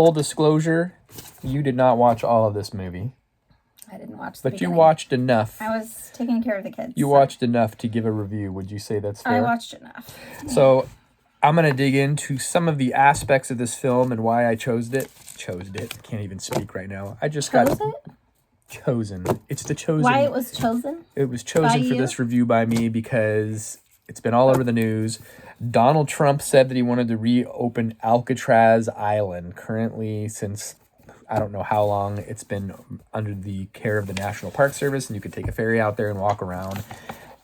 Full disclosure, you did not watch all of this movie. I didn't watch But you watched enough. I was taking care of the kids. You watched enough to give a review. Would you say that's fair? I watched enough. So I'm going to dig into some of the aspects of this film and why I chose it. Can't even speak right now. I just got chosen. It's the chosen. Why it was chosen? It was chosen for this review by me because it's been all over the news. Donald Trump said that he wanted to reopen Alcatraz Island. Currently, since I don't know how long, it's been under the care of the National Park Service, and you could take a ferry out there and walk around.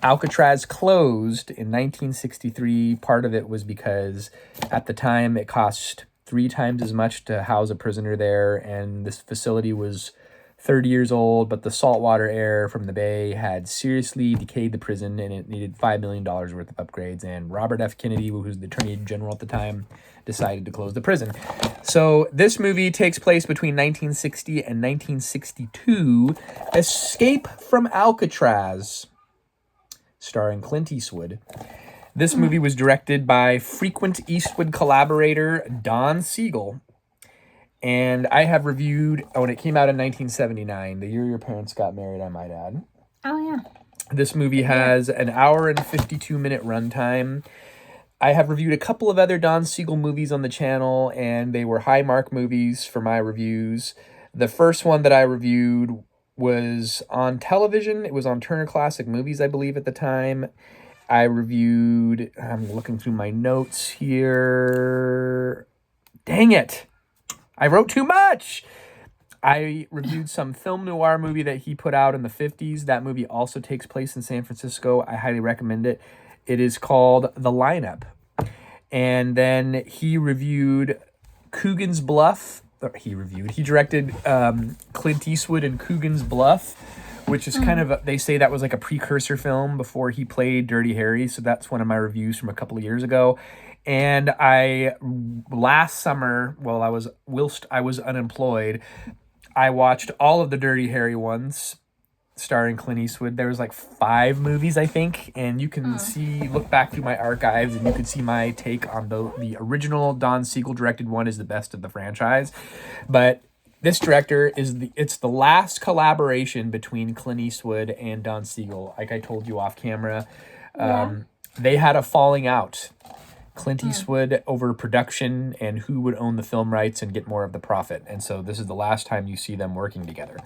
Alcatraz closed in 1963. Part of it was because at the time it cost 3 times as much to house a prisoner there, and this facility was 30 years old, but the saltwater air from the bay had seriously decayed the prison, and it needed $5 million worth of upgrades. And Robert F. Kennedy, who was the Attorney General at the time, decided to close the prison. So this movie takes place between 1960 and 1962. Escape from Alcatraz, starring Clint Eastwood. This movie was directed by frequent Eastwood collaborator Don Siegel. And I have reviewed, when it came out in 1979, the year your parents got married, I might add. Oh, yeah. This movie has an hour and 52-minute runtime. I have reviewed a couple of other Don Siegel movies on the channel, and they were high mark movies for my reviews. The first one that I reviewed was on television. It was on Turner Classic Movies, I believe, at the time. I reviewed, I'm looking through my notes here. Dang it. I wrote too much. I reviewed some film noir movie that he put out in the 50s. That movie also takes place in San Francisco. I highly recommend it. It is called The Lineup. And then he reviewed Coogan's Bluff. He directed Clint Eastwood in Coogan's Bluff, which is kind of, they say that was like a precursor film before he played Dirty Harry. So that's one of my reviews from a couple of years ago. And last summer, whilst I was unemployed, I watched all of the Dirty Harry ones starring Clint Eastwood. There was like 5 movies, I think, and you can look back through my archives, and you can see my take on the original Don Siegel directed one is the best of the franchise. But this director it's the last collaboration between Clint Eastwood and Don Siegel. Like I told you off camera, they had a falling out. Clint Eastwood over production and who would own the film rights and get more of the profit. And so this is the last time you see them working together.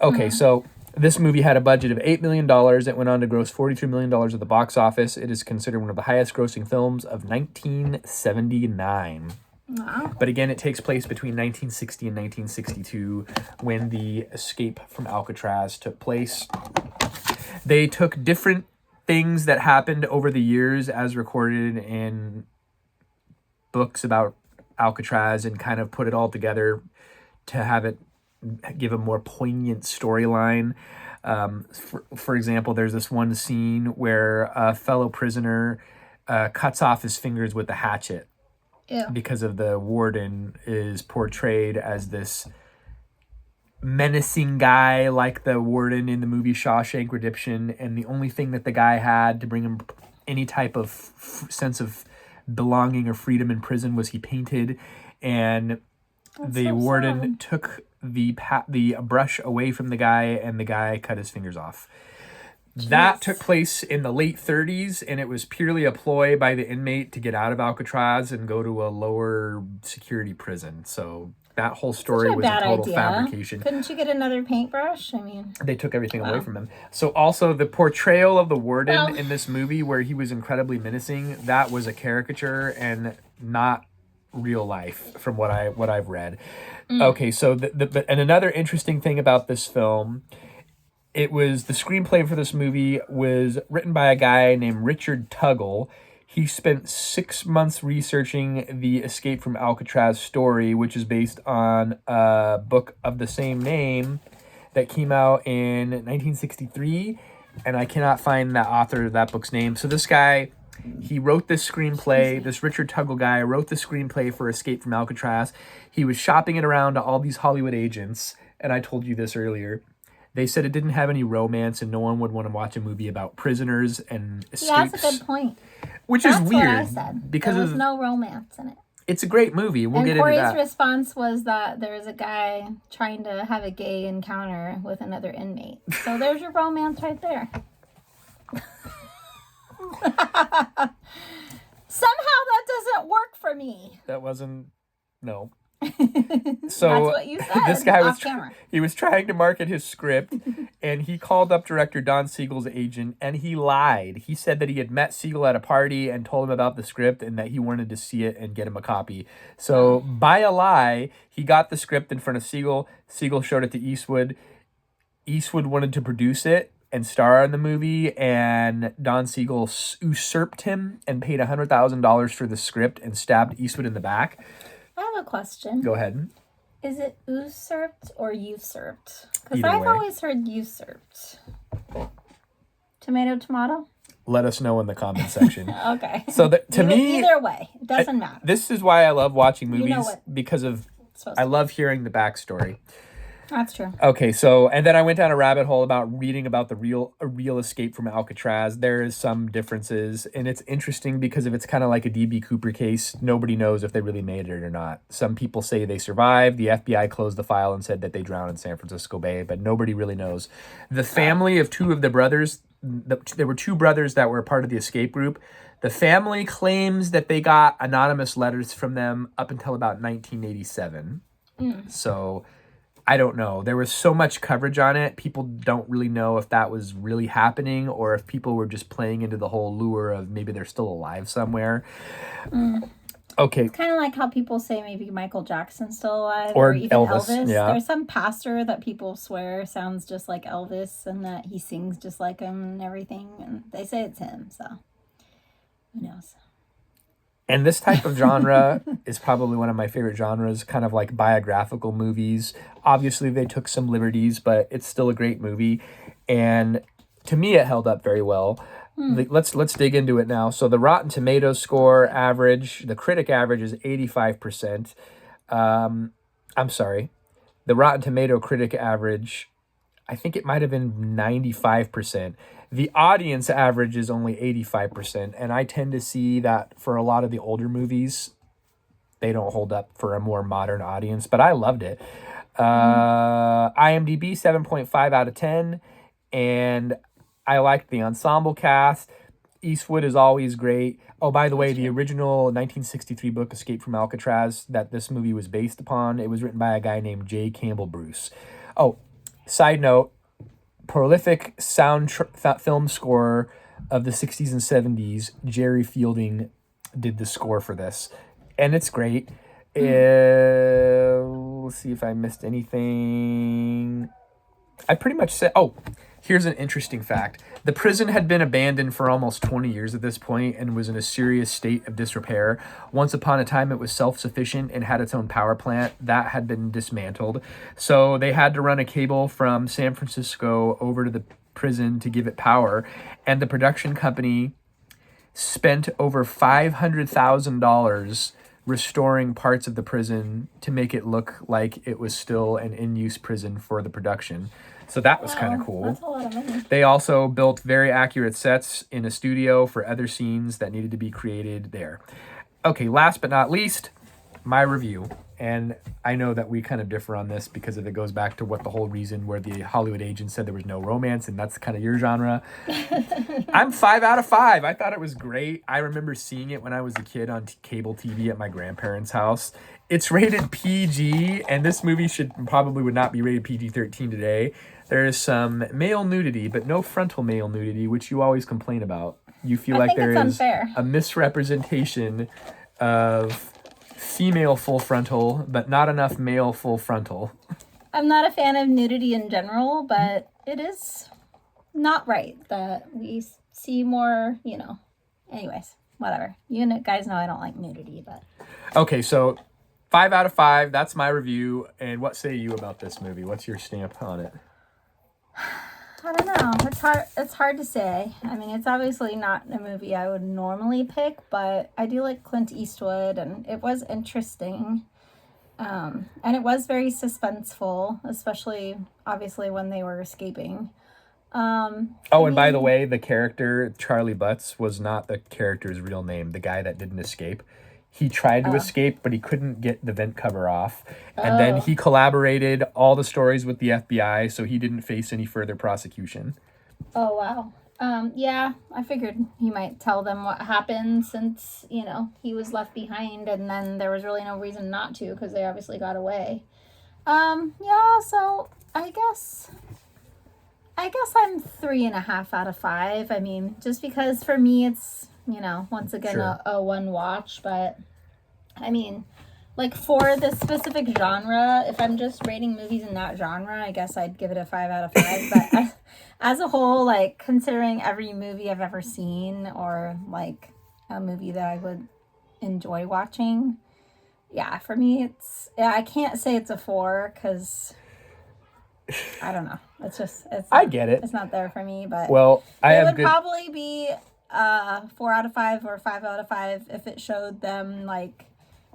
Okay, so this movie had a budget of $8 million. It went on to gross $43 million at the box office. It is considered one of the highest grossing films of 1979. Wow. But again, it takes place between 1960 and 1962 when the escape from Alcatraz took place. They took different things that happened over the years as recorded in books about Alcatraz and kind of put it all together to have it give a more poignant storyline. For example, there's this one scene where a fellow prisoner cuts off his fingers with a hatchet because of the warden is portrayed as this menacing guy like the warden in the movie Shawshank Redemption, and the only thing that the guy had to bring him any type of sense of belonging or freedom in prison was he painted, and the warden took the brush away from the guy, and the guy cut his fingers off. Jeez. That took place in the late 30s, and it was purely a ploy by the inmate to get out of Alcatraz and go to a lower security prison. So that whole story was a total fabrication. Couldn't you get another paintbrush? I mean, they took everything away from him. So also the portrayal of the warden in this movie, where he was incredibly menacing, that was a caricature and not real life from what I've read. Okay, so and another interesting thing about this film, it was the screenplay for this movie was written by a guy named Richard Tuggle. He spent 6 months researching the Escape from Alcatraz story, which is based on a book of the same name that came out in 1963, and I cannot find the author of that book's name. So this guy, he wrote this screenplay. This Richard Tuggle guy wrote the screenplay for Escape from Alcatraz. He was shopping it around to all these Hollywood agents, and I told you this earlier. They said it didn't have any romance, and no one would want to watch a movie about prisoners and escapes. Yeah, that's a good point. Which is weird. That's what I said. Because there was no romance in it. It's a great movie. We'll And get Corey's into that. response was that there was a guy trying to have a gay encounter with another inmate. So there's your romance right there. Somehow that doesn't work for me. That wasn't... No. That's So what you said. this guy off camera. he was trying to market his script, and he called up director Don Siegel's agent, and he lied. He said that he had met Siegel at a party and told him about the script and that he wanted to see it and get him a copy. So by a lie, he got the script in front of Siegel. Siegel showed it to Eastwood. Eastwood wanted to produce it and star in the movie, and Don Siegel usurped him and paid $100,000 for the script and stabbed Eastwood in the back. I have a question. Go ahead. Is it usurped or usurped? Because Either I've way. always heard usurped. Tomato, tomato? Let us know in the comment section. Okay. So to me, Either way, it doesn't matter. this is why I love watching movies, know what because of It's supposed I to- love hearing the backstory. That's true. Okay, so and then I went down a rabbit hole about reading about a real escape from Alcatraz. There is some differences, and it's interesting because if it's kind of like a D.B. Cooper case, nobody knows if they really made it or not. Some people say they survived. The FBI closed the file and said that they drowned in San Francisco Bay, but nobody really knows. The family of two of the brothers, there were two brothers that were part of the escape group. The family claims that they got anonymous letters from them up until about 1987. So I don't know. There was so much coverage on it. People don't really know if that was really happening or if people were just playing into the whole lure of maybe they're still alive somewhere. Okay. Kind of like how people say maybe Michael Jackson's still alive Or even Elvis, Elvis. yeah. There's some pastor that people swear sounds just like Elvis and that he sings just like him and everything. And they say it's him, so who knows? And this type of genre is probably one of my favorite genres, kind of like biographical movies. Obviously, they took some liberties, but it's still a great movie. And to me, it held up very well. Let's dig into it now. So the Rotten Tomatoes score average, the critic average is 85%. I'm sorry. The Rotten Tomato critic average, I think it might have been 95%. The audience average is only 85%. And I tend to see that for a lot of the older movies, they don't hold up for a more modern audience, but I loved it. IMDb 7.5 out of 10. And I liked the ensemble cast. Eastwood is always great. Oh, by the way, the original 1963 book, Escape from Alcatraz, that this movie was based upon, it was written by a guy named J. Campbell Bruce. Oh, side note, prolific film scorer of the 60s and 70s, Jerry Fielding did the score for this. And it's great. Let's see if I missed anything. I pretty much said... Oh, here's an interesting fact. The prison had been abandoned for almost 20 years at this point and was in a serious state of disrepair. Once upon a time, it was self-sufficient and had its own power plant. That had been dismantled. So they had to run a cable from San Francisco over to the prison to give it power. And the production company spent over $500,000 restoring parts of the prison to make it look like it was still an in-use prison for the production. So that was kind of cool. That's a lot of money. They also built very accurate sets in a studio for other scenes that needed to be created there. Okay, last but not least, my review. And I know that we kind of differ on this because it goes back to what the whole reason where the Hollywood agent said there was no romance, and that's kind of your genre. I'm 5 out of 5. I thought it was great. I remember seeing it when I was a kid on cable TV at my grandparents' house. It's rated PG, and this movie probably would not be rated PG-13 today. There is some male nudity, but no frontal male nudity, which you always complain about. You feel like there is unfair. a misrepresentation of female full frontal, but not enough male full frontal. I'm not a fan of nudity in general, but it is not right that we see more, Anyways, whatever. Guys know I don't like nudity, but... Okay, so 5 out of 5. That's my review. And what say you about this movie? What's your stamp on it? I don't know. It's hard to say. I mean, it's obviously not a movie I would normally pick, but I do like Clint Eastwood, and it was interesting. And it was very suspenseful, especially, obviously, when they were escaping. And by the way, the character, Charlie Butts, was not the character's real name. The guy that didn't escape. He tried to escape, but he couldn't get the vent cover off. And then he collaborated all the stories with the FBI, so he didn't face any further prosecution. Oh, wow. Yeah, I figured he might tell them what happened since, you know, he was left behind, and then there was really no reason not to because they obviously got away. Yeah, so I guess I'm 3.5 out of 5. I mean, just because for me it's, you know, once again a one watch, but I mean, like for this specific genre, if I'm just rating movies in that genre, I guess I'd give it a 5 out of 5. But as a whole, like considering every movie I've ever seen or like a movie that I would enjoy watching, yeah, for me I can't say it's a 4 because I don't know. I get it. It's not there for me, but well, it would probably be 4 out of 5 or 5 out of 5 if it showed them like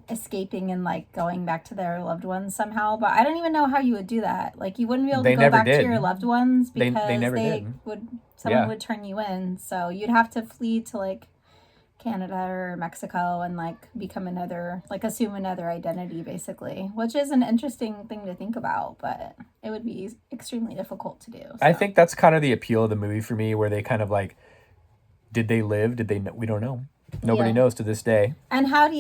escaping and like going back to their loved ones somehow. But I don't even know how you would do that. Like you wouldn't be able to go back to your loved ones because they never did. Someone would turn you in. So you'd have to flee to like Canada or Mexico and like assume another identity basically, which is an interesting thing to think about, but it would be extremely difficult to do. So. I think that's kind of the appeal of the movie for me, where they kind of like, did they live? Did they? We don't know. Nobody knows to this day. And what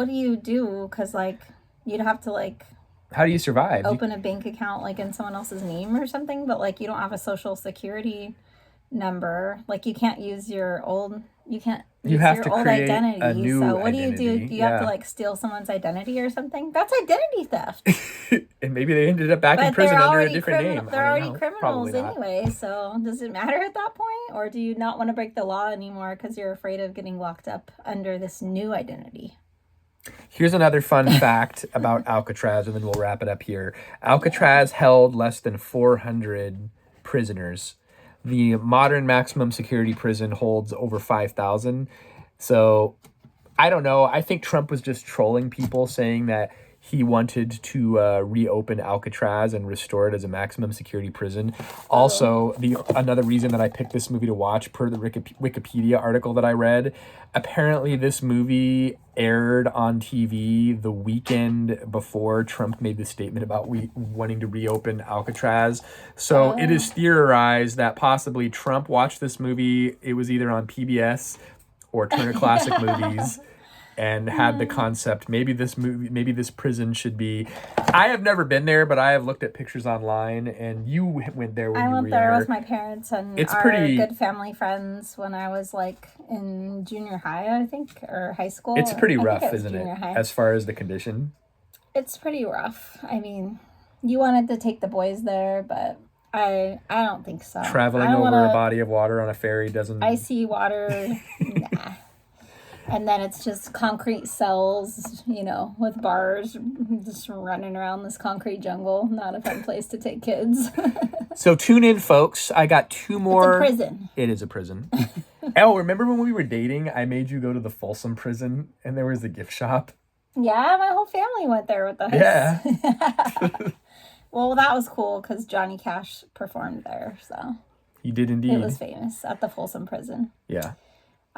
do you do? Because like you'd have to like. How do you survive? Open a bank account like in someone else's name or something, but like you don't have a social security number. Like you can't use your old. You have to create identity. A new so what identity. Do? You have to like steal someone's identity or something? That's identity theft. And maybe they ended up back in prison under a different name. They're already criminals anyway, so does it matter at that point? Or do you not want to break the law anymore because you're afraid of getting locked up under this new identity? Here's another fun fact about Alcatraz, and then we'll wrap it up here. Alcatraz held less than 400 prisoners. The modern maximum security prison holds over 5,000. So I don't know. I think Trump was just trolling people, saying that he wanted to reopen Alcatraz and restore it as a maximum security prison. Also, another reason that I picked this movie to watch, per the Wikipedia article that I read, apparently this movie aired on TV the weekend before Trump made the statement about wanting to reopen Alcatraz. So it is theorized that possibly Trump watched this movie. It was either on PBS or Turner Classic Movies. And had the concept, maybe this prison should be. I have never been there, but I have looked at pictures online, and you went there when you were I went there with my parents and it's our pretty good family friends when I was like in junior high, I think, or high school. It's pretty rough, isn't it? High. As far as the condition. It's pretty rough. I mean, you wanted to take the boys there, but I don't think so. Traveling over a body of water on a ferry doesn't. Icy water, nah. And then it's just concrete cells, you know, with bars, just running around this concrete jungle. Not a fun place to take kids. So tune in, folks. I got 2 more. It's a prison. It is a prison. Oh, remember when we were dating, I made you go to the Folsom prison and there was a gift shop? Yeah, my whole family went there with us. Yeah. Well, that was cool because Johnny Cash performed there, so. He did indeed. It was famous at the Folsom prison. Yeah.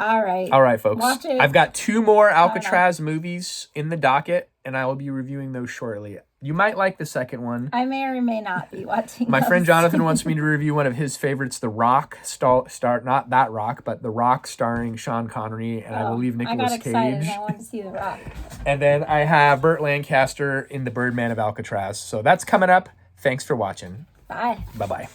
All right, folks. Watch it. I've got 2 more Alcatraz movies in the docket, and I will be reviewing those shortly. You might like the second one. I may or may not be watching My those. friend Jonathan wants me to review one of his favorites, The Rock, not that Rock, but The Rock starring Sean Connery, and I believe Nicolas Cage. I got excited. I wanted to see The Rock. And then I have Burt Lancaster in The Birdman of Alcatraz. So that's coming up. Thanks for watching. Bye. Bye-bye.